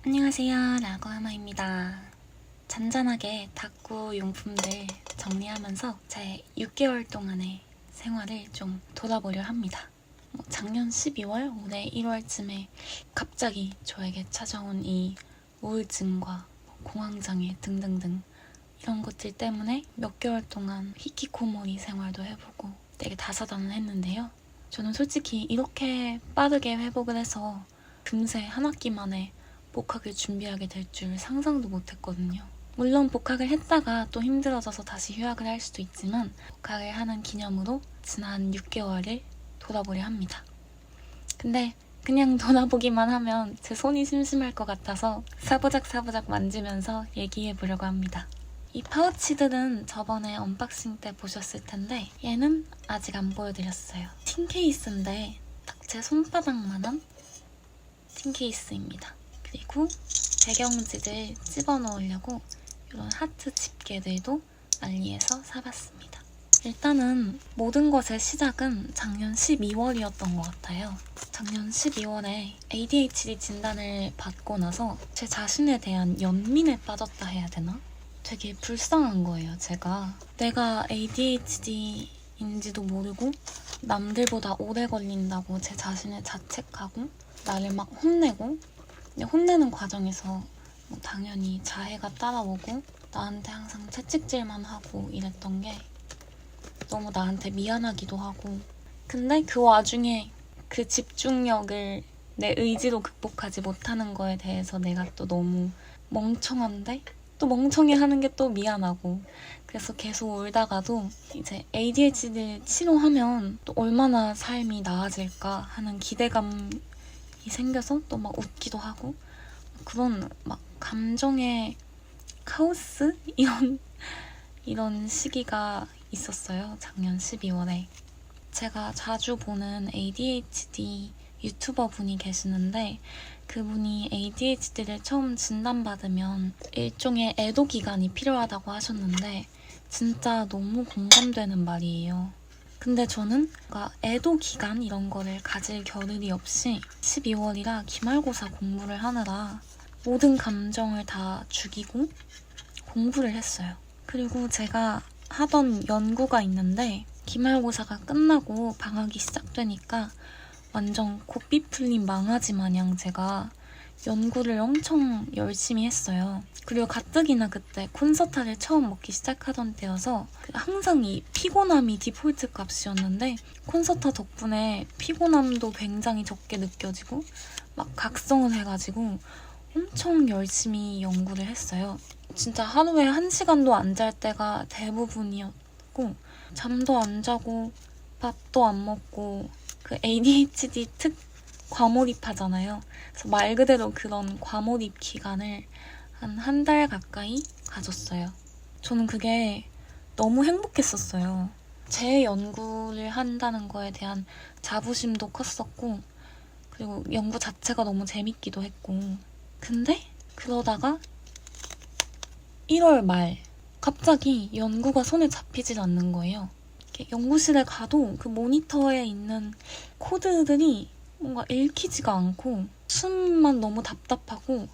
안녕하세요, 라고하마입니다. 잔잔하게 다꾸 용품들 정리하면서 제 6개월 동안의 생활을 좀 돌아보려 합니다. 작년 12월, 올해 1월쯤에 갑자기 저에게 찾아온 이 우울증과 공황장애 등등등 이런 것들 때문에 몇 개월 동안 히키코모리 생활도 해보고 되게 다사다난 했는데요. 저는 솔직히 이렇게 빠르게 회복을 해서 금세 한 학기 만에 복학을 준비하게 될 줄 상상도 못했거든요. 물론 복학을 했다가 또 힘들어져서 다시 휴학을 할 수도 있지만 복학을 하는 기념으로 지난 6개월을 돌아보려 합니다. 근데 그냥 돌아보기만 하면 제 손이 심심할 것 같아서 사부작 만지면서 얘기해 보려고 합니다. 이 파우치들은 저번에 언박싱 때 보셨을 텐데 얘는 아직 안 보여드렸어요. 틴 케이스인데 딱 제 손바닥만한 틴 케이스입니다. 그리고 배경지를 집어넣으려고 이런 하트 집게들도 알리에서 사봤습니다. 일단은 모든 것의 시작은 작년 12월이었던 것 같아요. 작년 12월에 ADHD 진단을 받고 나서 제 자신에 대한 연민에 빠졌다 해야 되나? 되게 불쌍한 거예요, 제가. 내가 ADHD인지도 모르고 남들보다 오래 걸린다고 제 자신을 자책하고 나를 막 혼내고 혼내는 과정에서 당연히 자해가 따라오고 나한테 항상 채찍질만 하고 이랬던 게 너무 나한테 미안하기도 하고 근데 그 와중에 그 집중력을 내 의지로 극복하지 못하는 거에 대해서 내가 또 너무 멍청한데 또 멍청해하는 게 또 미안하고 그래서 계속 울다가도 이제 ADHD를 치료하면 또 얼마나 삶이 나아질까 하는 기대감이 생겨서 또 막 웃기도 하고 그런 막 감정의 카오스? 이런 시기가 있었어요. 작년 12월에. 제가 자주 보는 ADHD 유튜버 분이 계시는데 그분이 ADHD를 처음 진단받으면 일종의 애도 기간이 필요하다고 하셨는데 진짜 너무 공감되는 말이에요. 근데 저는 애도 기간 이런 거를 가질 겨를이 없이 12월이라 기말고사 공부를 하느라 모든 감정을 다 죽이고 공부를 했어요. 그리고 제가 하던 연구가 있는데 기말고사가 끝나고 방학이 시작되니까 완전 고삐 풀린 망아지 마냥 제가 연구를 엄청 열심히 했어요. 그리고 가뜩이나 그때 콘서타를 처음 먹기 시작하던 때여서 항상 이 피곤함이 디폴트 값이었는데 콘서타 덕분에 피곤함도 굉장히 적게 느껴지고 막 각성을 해가지고 엄청 열심히 연구를 했어요. 진짜 하루에 1시간도 안 잘 때가 대부분이었고 잠도 안 자고 밥도 안 먹고 그 ADHD 특 과몰입하잖아요. 그래서 말 그대로 그런 과몰입 기간을 한 달 가까이 가졌어요. 저는 그게 너무 행복했었어요. 제 연구를 한다는 거에 대한 자부심도 컸었고 그리고 연구 자체가 너무 재밌기도 했고 근데 그러다가 1월 말 갑자기 연구가 손에 잡히질 않는 거예요. 연구실에 가도 그 모니터에 있는 코드들이 뭔가 읽히지가 않고 숨만 너무 답답하고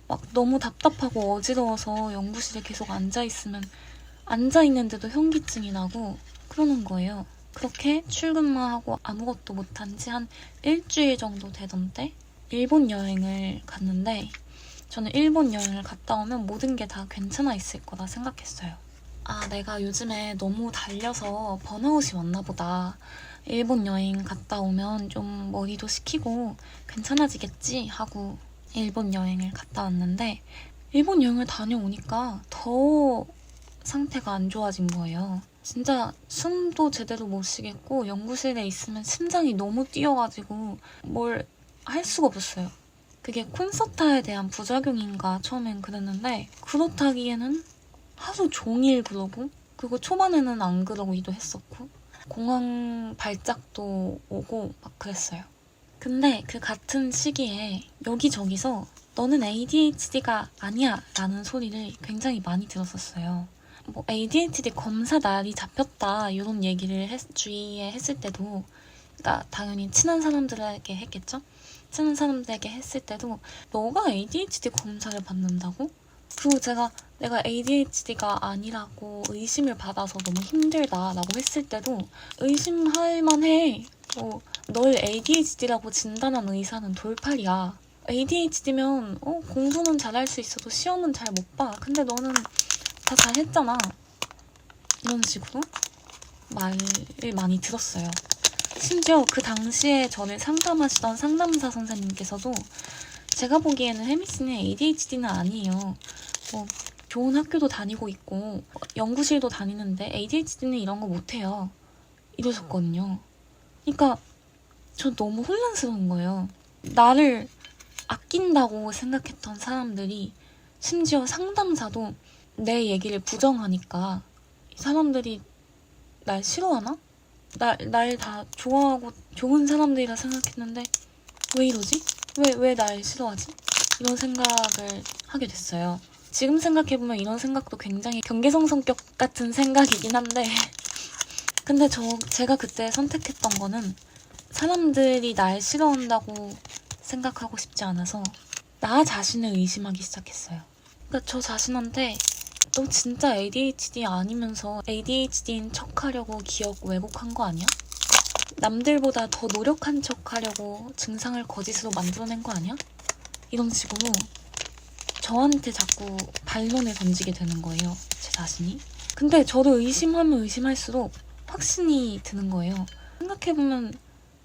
막 너무 답답하고 어지러워서 연구실에 계속 앉아있으면 앉아있는데도 현기증이 나고 그러는 거예요. 그렇게 출근만 하고 아무것도 못한 지 한 일주일 정도 되던 때 일본 여행을 갔는데 저는 일본 여행을 갔다 오면 모든 게 다 괜찮아 있을 거다 생각했어요. 아, 내가 요즘에 너무 달려서 번아웃이 왔나 보다. 일본 여행 갔다 오면 좀 머리도 식히고 괜찮아지겠지 하고 일본 여행을 갔다 왔는데 일본 여행을 다녀오니까 더 상태가 안 좋아진 거예요. 진짜 숨도 제대로 못 쉬겠고 연구실에 있으면 심장이 너무 뛰어가지고 뭘 할 수가 없었어요. 그게 콘서트에 대한 부작용인가 처음엔 그랬는데 그렇다기에는 하루 종일 그러고 그리고 초반에는 안 그러기도 했었고 공황 발작도 오고 막 그랬어요. 근데 그 같은 시기에 여기저기서 너는 ADHD가 아니야 라는 소리를 굉장히 많이 들었었어요. 뭐 ADHD 검사 날이 잡혔다 이런 얘기를 주위에 했을 때도 그러니까 당연히 친한 사람들에게 했겠죠? 쓰는 사람들에게 했을 때도 너가 ADHD 검사를 받는다고? 그리고 내가 ADHD가 아니라고 의심을 받아서 너무 힘들다라고 했을 때도 의심할 만해. 널 ADHD라고 진단한 의사는 돌팔이야. ADHD면 공부는 잘할 수 있어도 시험은 잘 못 봐. 근데 너는 다 잘했잖아. 이런 식으로 말을 많이 들었어요. 심지어 그 당시에 저를 상담하시던 상담사 선생님께서도 제가 보기에는 혜미 씨는 ADHD는 아니에요. 좋은 학교도 다니고 있고 연구실도 다니는데 ADHD는 이런 거 못해요. 이러셨거든요. 그러니까 저 너무 혼란스러운 거예요. 나를 아낀다고 생각했던 사람들이 심지어 상담사도 내 얘기를 부정하니까 이 사람들이 날 싫어하나? 날 다 좋아하고 좋은 사람들이라 생각했는데 왜 이러지? 왜 날 싫어하지? 이런 생각을 하게 됐어요. 지금 생각해보면 이런 생각도 굉장히 경계성 성격 같은 생각이긴 한데 근데 제가 그때 선택했던 거는 사람들이 날 싫어한다고 생각하고 싶지 않아서 나 자신을 의심하기 시작했어요. 그러니까 저 자신한테 너 진짜 ADHD 아니면서 ADHD인 척하려고 기억 왜곡한 거 아니야? 남들보다 더 노력한 척하려고 증상을 거짓으로 만들어낸 거 아니야? 이런 식으로 저한테 자꾸 반론을 던지게 되는 거예요. 제 자신이. 근데 저를 의심하면 의심할수록 확신이 드는 거예요. 생각해보면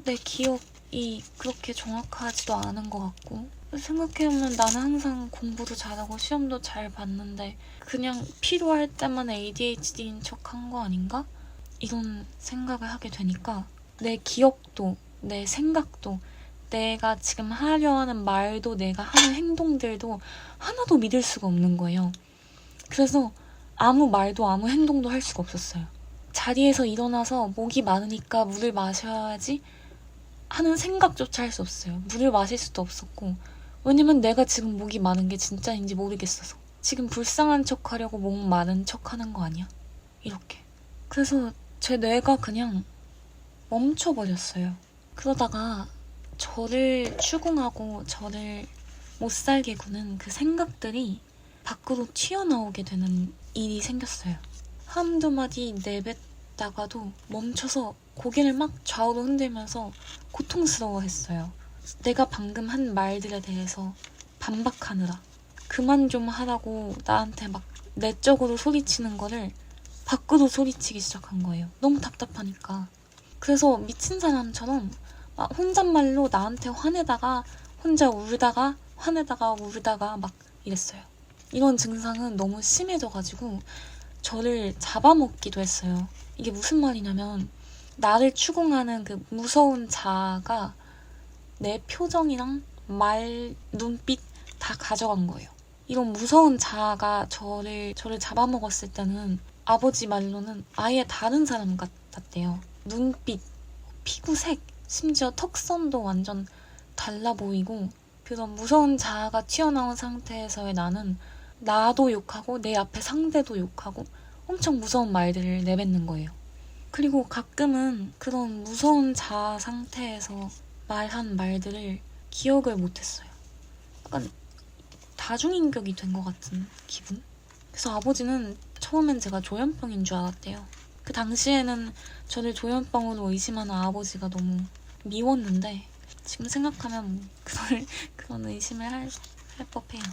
내 기억이 그렇게 정확하지도 않은 것 같고 생각해보면 나는 항상 공부도 잘하고 시험도 잘 봤는데 그냥 필요할 때만 ADHD인 척 한 거 아닌가? 이런 생각을 하게 되니까 내 기억도 내 생각도 내가 지금 하려 하는 말도 내가 하는 행동들도 하나도 믿을 수가 없는 거예요. 그래서 아무 말도 아무 행동도 할 수가 없었어요. 자리에서 일어나서 목이 마르니까 물을 마셔야지 하는 생각조차 할 수 없어요. 물을 마실 수도 없었고 왜냐면 내가 지금 목이 마른 게 진짜인지 모르겠어서 지금 불쌍한 척 하려고 목 마른 척 하는 거 아니야? 이렇게. 그래서 제 뇌가 그냥 멈춰버렸어요. 그러다가 저를 추궁하고 저를 못살게 구는 그 생각들이 밖으로 튀어나오게 되는 일이 생겼어요. 한두 마디 내뱉다가도 멈춰서 고개를 막 좌우로 흔들면서 고통스러워했어요. 내가 방금 한 말들에 대해서 반박하느라 그만 좀 하라고 나한테 막 내적으로 소리치는 거를 밖으로 소리치기 시작한 거예요. 너무 답답하니까. 그래서 미친 사람처럼 막 혼잣말로 나한테 화내다가 혼자 울다가 화내다가 울다가 막 이랬어요. 이런 증상은 너무 심해져가지고 저를 잡아먹기도 했어요. 이게 무슨 말이냐면 나를 추궁하는 그 무서운 자아가 내 표정이랑 말, 눈빛 다 가져간 거예요. 이런 무서운 자아가 저를 잡아먹었을 때는 아버지 말로는 아예 다른 사람 같았대요. 눈빛, 피부색, 심지어 턱선도 완전 달라 보이고 그런 무서운 자아가 튀어나온 상태에서의 나는 나도 욕하고 내 앞에 상대도 욕하고 엄청 무서운 말들을 내뱉는 거예요. 그리고 가끔은 그런 무서운 자아 상태에서 말한 말들을 기억을 못했어요. 약간 다중인격이 된 것 같은 기분? 그래서 아버지는 처음엔 제가 조현병인 줄 알았대요. 그 당시에는 저를 조현병으로 의심하는 아버지가 너무 미웠는데 지금 생각하면 그런 의심을 할 법해요.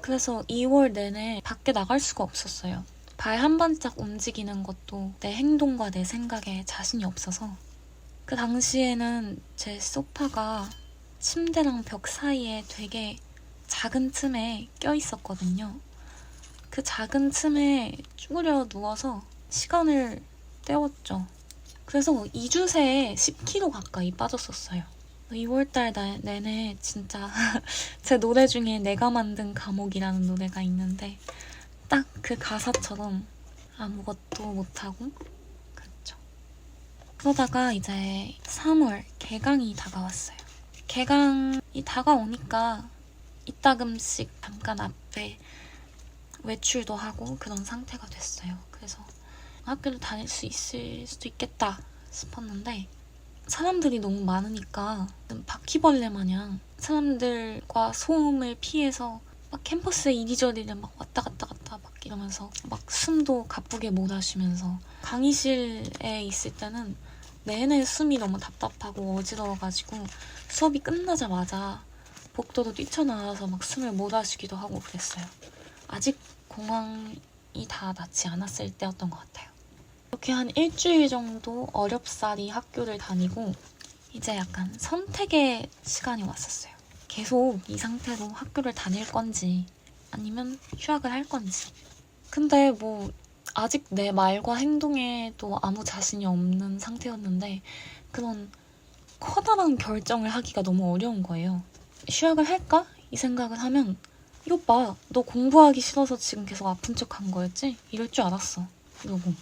그래서 2월 내내 밖에 나갈 수가 없었어요. 발 한 발짝 움직이는 것도 내 행동과 내 생각에 자신이 없어서 그 당시에는 제 소파가 침대랑 벽 사이에 되게 작은 틈에 껴있었거든요. 그 작은 틈에 쭈그려 누워서 시간을 때웠죠. 그래서 2주 새에 10kg 가까이 빠졌었어요. 2월달 내내 진짜 제 노래 중에 내가 만든 감옥이라는 노래가 있는데 딱 그 가사처럼 아무것도 못하고 그랬죠. 그러다가 이제 3월 개강이 다가왔어요. 개강이 다가오니까 이따금씩 잠깐 앞에 외출도 하고 그런 상태가 됐어요. 그래서 학교를 다닐 수 있을 수도 있겠다 싶었는데 사람들이 너무 많으니까 바퀴벌레 마냥 사람들과 소음을 피해서 막 캠퍼스에 이리저리를 막 왔다 갔다 막 이러면서 막 숨도 가쁘게 못 마시면서 강의실에 있을 때는 내내 숨이 너무 답답하고 어지러워가지고 수업이 끝나자마자 복도로 뛰쳐나와서 막 숨을 못 마시기도 하고 그랬어요. 아직 공황이 다 낫지 않았을 때였던 것 같아요. 이렇게 한 일주일 정도 어렵사리 학교를 다니고 이제 약간 선택의 시간이 왔었어요. 계속 이 상태로 학교를 다닐 건지 아니면 휴학을 할 건지. 근데 뭐 아직 내 말과 행동에도 아무 자신이 없는 상태였는데 그런 커다란 결정을 하기가 너무 어려운 거예요. 휴학을 할까? 이 생각을 하면 이것 봐, 너 공부하기 싫어서 지금 계속 아픈 척 한 거였지? 이럴 줄 알았어. 이러고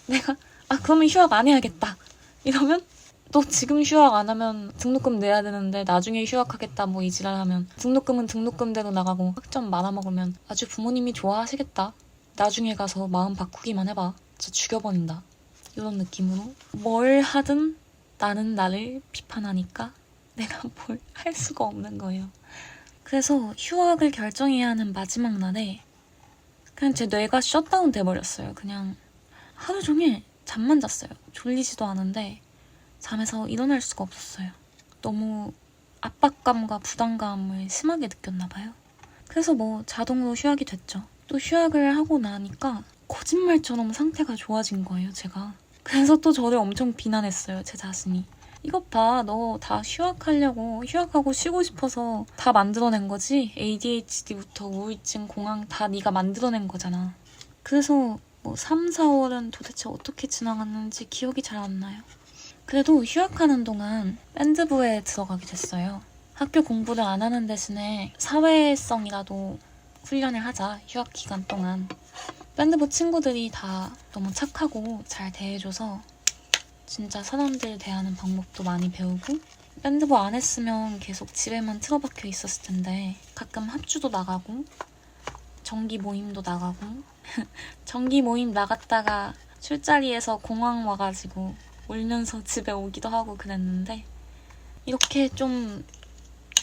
내가 그러면 휴학 안 해야겠다 이러면 너 지금 휴학 안 하면 등록금 내야 되는데 나중에 휴학하겠다 뭐 이지랄 하면 등록금은 등록금대로 나가고 학점 말아먹으면 아주 부모님이 좋아하시겠다. 나중에 가서 마음 바꾸기만 해봐. 진짜 죽여버린다. 이런 느낌으로 뭘 하든 나는 나를 비판하니까 내가 뭘 할 수가 없는 거예요. 그래서 휴학을 결정해야 하는 마지막 날에 그냥 제 뇌가 셧다운 돼버렸어요. 그냥 하루 종일 잠만 잤어요. 졸리지도 않은데 잠에서 일어날 수가 없었어요. 너무 압박감과 부담감을 심하게 느꼈나 봐요. 그래서 뭐 자동으로 휴학이 됐죠. 또 휴학을 하고 나니까 거짓말처럼 상태가 좋아진 거예요, 제가. 그래서 또 저를 엄청 비난했어요, 제 자신이. 이것 봐, 너 다 휴학하고 쉬고 싶어서 다 만들어낸 거지? ADHD부터 우울증, 공황 다 네가 만들어낸 거잖아. 그래서 뭐 3, 4월은 도대체 어떻게 지나갔는지 기억이 잘 안 나요. 그래도 휴학하는 동안 밴드부에 들어가게 됐어요. 학교 공부를 안 하는 대신에 사회성이라도 훈련을 하자, 휴학 기간 동안. 밴드부 친구들이 다 너무 착하고 잘 대해줘서 진짜 사람들 대하는 방법도 많이 배우고 밴드부 안 했으면 계속 집에만 틀어박혀 있었을 텐데 가끔 합주도 나가고 정기 모임도 나가고 정기 모임 나갔다가 술자리에서 공황 와가지고 울면서 집에 오기도 하고 그랬는데 이렇게 좀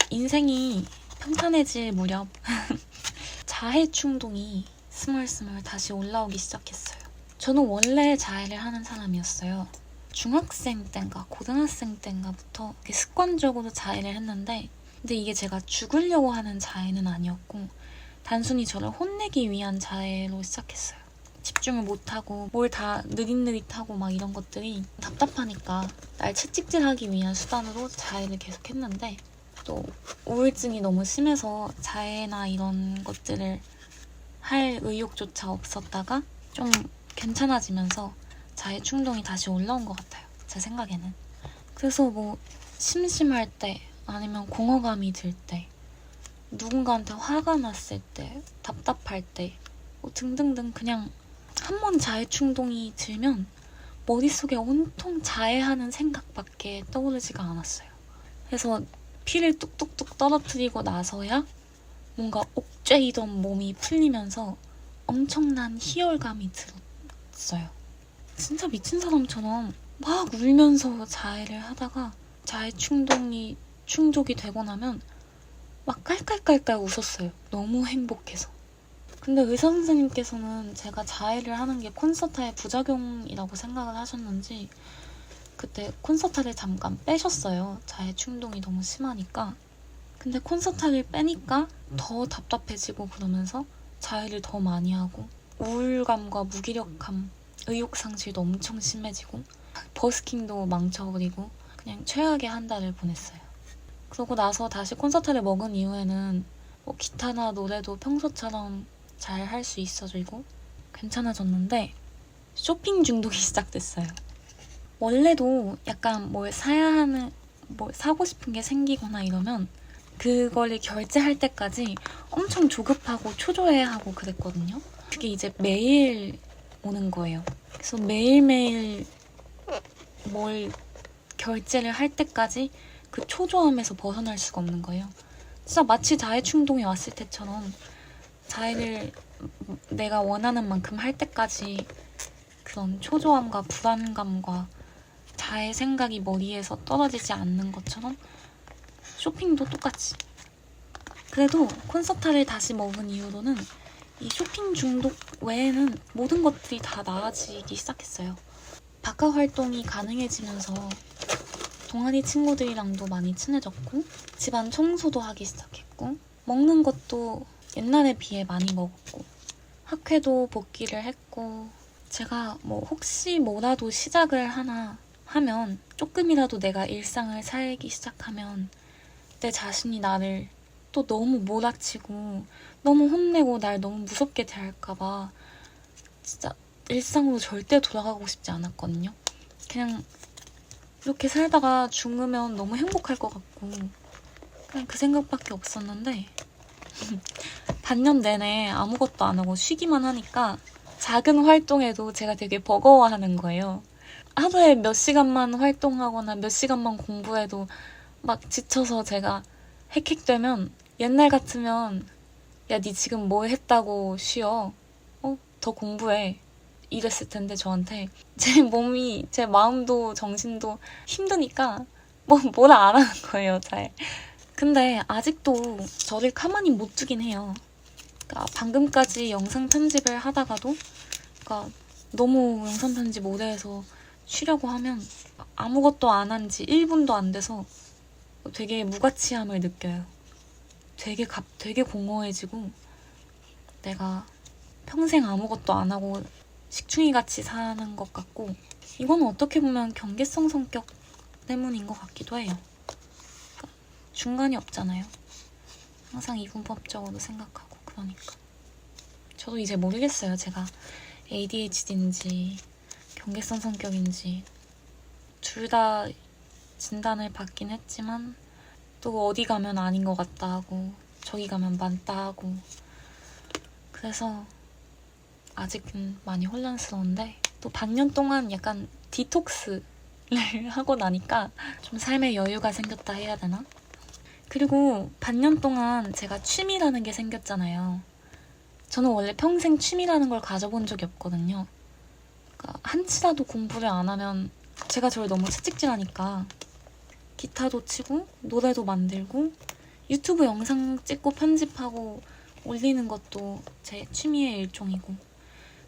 인생이 평탄해질 무렵 자해 충동이 스멀스멀 다시 올라오기 시작했어요. 저는 원래 자해를 하는 사람이었어요. 중학생 땐가 고등학생 땐가부터 습관적으로 자해를 했는데 근데 이게 제가 죽으려고 하는 자해는 아니었고 단순히 저를 혼내기 위한 자해로 시작했어요. 집중을 못하고 뭘 다 느릿느릿하고 막 이런 것들이 답답하니까 날 채찍질하기 위한 수단으로 자해를 계속했는데 또 우울증이 너무 심해서 자해나 이런 것들을 할 의욕조차 없었다가 좀 괜찮아지면서 자해 충동이 다시 올라온 것 같아요. 제 생각에는. 그래서 뭐 심심할 때 아니면 공허감이 들 때 누군가한테 화가 났을 때 답답할 때 뭐 등등등 그냥 한 번 자해 충동이 들면 머릿속에 온통 자해하는 생각밖에 떠오르지가 않았어요. 그래서 피를 뚝뚝뚝 떨어뜨리고 나서야 뭔가 옥죄이던 몸이 풀리면서 엄청난 희열감이 들었어요. 진짜 미친 사람처럼 막 울면서 자해를 하다가 자해 충동이 충족이 되고 나면 막 깔깔깔깔 웃었어요. 너무 행복해서. 근데 의사 선생님께서는 제가 자해를 하는 게 콘서타의 부작용이라고 생각을 하셨는지 그때 콘서타를 잠깐 빼셨어요. 자해 충동이 너무 심하니까. 근데 콘서타를 빼니까 더 답답해지고 그러면서 자해를 더 많이 하고 우울감과 무기력감, 의욕상실도 엄청 심해지고 버스킹도 망쳐버리고 그냥 최악의 한 달을 보냈어요. 그러고 나서 다시 콘서트를 먹은 이후에는 뭐 기타나 노래도 평소처럼 잘 할 수 있어지고 괜찮아졌는데 쇼핑 중독이 시작됐어요. 원래도 약간 뭘 사고 싶은 게 생기거나 이러면 그걸 결제할 때까지 엄청 조급하고 초조해하고 그랬거든요. 그게 이제 매일 오는 거예요. 그래서 매일매일 뭘 결제를 할 때까지 그 초조함에서 벗어날 수가 없는 거예요. 진짜 마치 자해 충동이 왔을 때처럼 자해를 내가 원하는 만큼 할 때까지 그런 초조함과 불안감과 잘 생각이 머리에서 떨어지지 않는 것처럼 쇼핑도 똑같이. 그래도 콘서트를 다시 먹은 이후로는 이 쇼핑 중독 외에는 모든 것들이 다 나아지기 시작했어요. 바깥 활동이 가능해지면서 동아리 친구들이랑도 많이 친해졌고, 집안 청소도 하기 시작했고, 먹는 것도 옛날에 비해 많이 먹었고, 학회도 복귀를 했고, 제가 뭐 혹시 뭐라도 시작을 하나 하면, 조금이라도 내가 일상을 살기 시작하면 내 자신이 나를 또 너무 몰아치고 너무 혼내고 날 너무 무섭게 대할까봐 진짜 일상으로 절대 돌아가고 싶지 않았거든요. 그냥 이렇게 살다가 죽으면 너무 행복할 것 같고 그냥 그 생각밖에 없었는데 반년 내내 아무것도 안 하고 쉬기만 하니까 작은 활동에도 제가 되게 버거워하는 거예요. 하루에 몇 시간만 활동하거나 몇 시간만 공부해도 막 지쳐서 제가 헥헥되면 옛날 같으면 야, 니 지금 뭐 했다고 쉬어? 더 공부해. 이랬을 텐데 저한테 제 몸이, 제 마음도 정신도 힘드니까 뭐라 안 하는 거예요, 잘. 근데 아직도 저를 가만히 못 두긴 해요. 그러니까 방금까지 영상 편집을 하다가도 그러니까 너무 영상 편집 오래 해서 쉬려고 하면 아무것도 안 한 지 1분도 안 돼서 되게 무가치함을 느껴요. 되게 공허해지고 내가 평생 아무것도 안 하고 식충이 같이 사는 것 같고 이건 어떻게 보면 경계성 성격 때문인 것 같기도 해요. 그러니까 중간이 없잖아요. 항상 이분법적으로 생각하고 그러니까 저도 이제 모르겠어요. 제가 ADHD인지 경계성 성격인지 둘 다 진단을 받긴 했지만 또 어디 가면 아닌 것 같다 하고 저기 가면 많다 하고 그래서 아직은 많이 혼란스러운데 또 반년 동안 약간 디톡스를 하고 나니까 좀 삶에 여유가 생겼다 해야 되나? 그리고 반년 동안 제가 취미라는 게 생겼잖아요. 저는 원래 평생 취미라는 걸 가져본 적이 없거든요. 그러니까 한치라도 공부를 안 하면 제가 저를 너무 채찍질하니까 기타도 치고 노래도 만들고 유튜브 영상 찍고 편집하고 올리는 것도 제 취미의 일종이고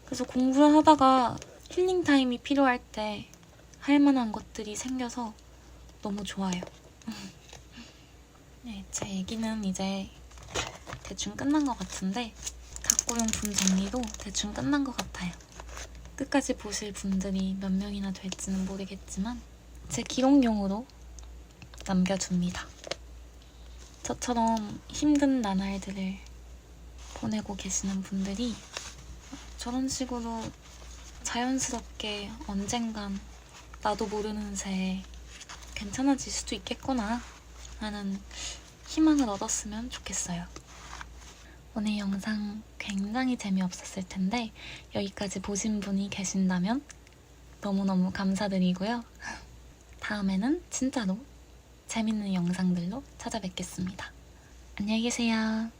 그래서 공부를 하다가 힐링 타임이 필요할 때 할 만한 것들이 생겨서 너무 좋아요. 네, 제 얘기는 이제 대충 끝난 것 같은데 학구용품 정리도 대충 끝난 것 같아요. 끝까지 보실 분들이 몇 명이나 될지는 모르겠지만 제 기록용으로 남겨둡니다. 저처럼 힘든 나날들을 보내고 계시는 분들이 저런 식으로 자연스럽게 언젠간 나도 모르는 새에 괜찮아질 수도 있겠구나 하는 희망을 얻었으면 좋겠어요. 오늘 영상 굉장히 재미없었을 텐데 여기까지 보신 분이 계신다면 너무너무 감사드리고요. 다음에는 진짜로 재밌는 영상들로 찾아뵙겠습니다. 안녕히 계세요.